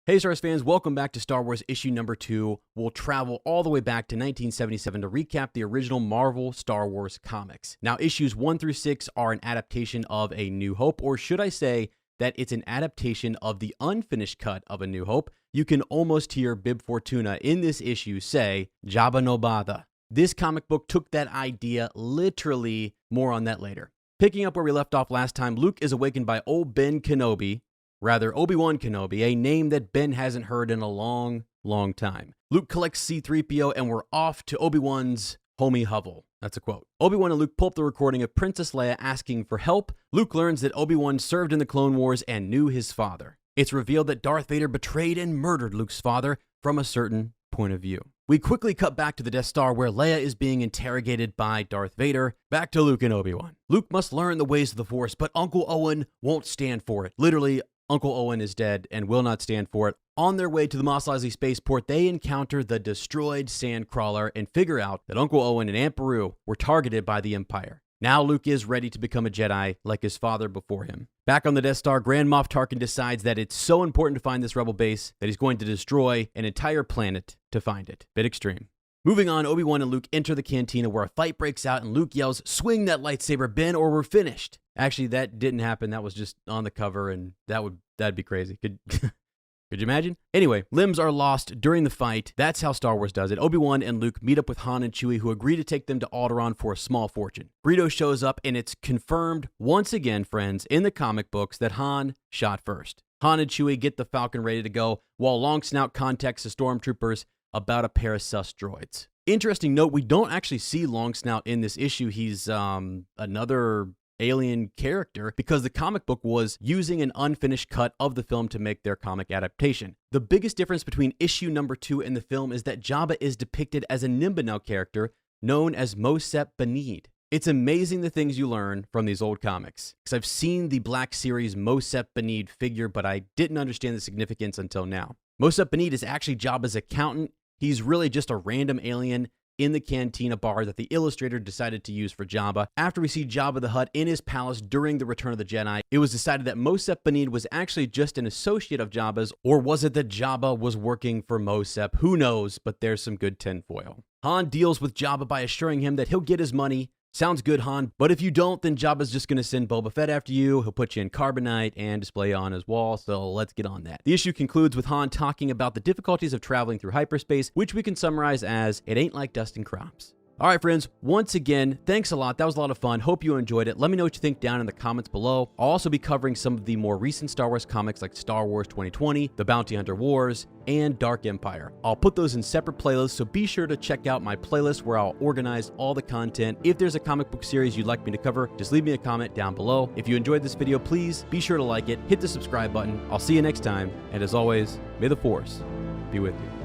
Hey Star Wars fans, welcome back to Star Wars issue number 2. We'll travel all the way back to 1977 to recap the original Marvel Star Wars comics. Now, issues 1 through 6 are an adaptation of A New Hope, or should I say that it's an adaptation of the unfinished cut of A New Hope. You can almost hear Bib Fortuna in this issue say, Jabba no bother. This comic book took that idea literally. More on that later. Picking up where we left off last time, Luke is awakened by old Ben Kenobi, rather Obi-Wan Kenobi, a name that Ben hasn't heard in a long time. Luke collects C-3PO and we're off to Obi-Wan's homie hovel. That's a quote. Obi-Wan and Luke pull up the recording of Princess Leia asking for help. Luke learns that Obi-Wan served in the Clone Wars and knew his father. It's revealed that Darth Vader betrayed and murdered Luke's father from a certain point of view. We quickly cut back to the Death Star where Leia is being interrogated by Darth Vader. Back to Luke and Obi-Wan. Luke must learn the ways of the Force, but Uncle Owen won't stand for it. Literally, Uncle Owen is dead and will not stand for it. On their way to the Mos Eisley spaceport, they encounter the destroyed Sandcrawler and figure out that Uncle Owen and Aunt Beru were targeted by the Empire. Now Luke is ready to become a Jedi like his father before him. Back on the Death Star, Grand Moff Tarkin decides that it's so important to find this rebel base that he's going to destroy an entire planet to find it. Bit extreme. Moving on, Obi-Wan and Luke enter the cantina where a fight breaks out and Luke yells, "Swing that lightsaber, Ben, or we're finished." Actually, that didn't happen. That was just on the cover, and that'd be crazy. Could you imagine? Anyway, limbs are lost during the fight. That's how Star Wars does it. Obi-Wan and Luke meet up with Han and Chewie, who agree to take them to Alderaan for a small fortune. Greedo shows up, and it's confirmed once again, friends, in the comic books that Han shot first. Han and Chewie get the Falcon ready to go, while Long Snout contacts the stormtroopers about a pair of sus droids. Interesting note, we don't actually see Long Snout in this issue. He's another alien character because the comic book was using an unfinished cut of the film to make their comic adaptation. The biggest difference between issue number 2 and the film is that Jabba is depicted as a Nimbanel character known as Mosep Binneed. It's amazing the things you learn from these old comics, because I've seen the Black Series Mosep Binneed figure, but I didn't understand the significance until now. Mosep Binneed is actually Jabba's accountant. He's really just a random alien in the cantina bar that the illustrator decided to use for Jabba. After we see Jabba the Hutt in his palace during the Return of the Jedi, it was decided that Mosep Binneed was actually just an associate of Jabba's, or was it that Jabba was working for Mosep? Who knows, but there's some good tinfoil. Han deals with Jabba by assuring him that he'll get his money. Sounds good, Han, but if you don't, then Jabba's just going to send Boba Fett after you. He'll put you in carbonite and display you on his wall, so let's get on that. The issue concludes with Han talking about the difficulties of traveling through hyperspace, which we can summarize as, it ain't like dusting crops. All right, friends, once again, thanks a lot. That was a lot of fun. Hope you enjoyed it. Let me know what you think down in the comments below. I'll also be covering some of the more recent Star Wars comics like Star Wars 2020, The Bounty Hunter Wars, and Dark Empire. I'll put those in separate playlists, so be sure to check out my playlist where I'll organize all the content. If there's a comic book series you'd like me to cover, just leave me a comment down below. If you enjoyed this video, please be sure to like it, hit the subscribe button. I'll see you next time, and as always, may the Force be with you.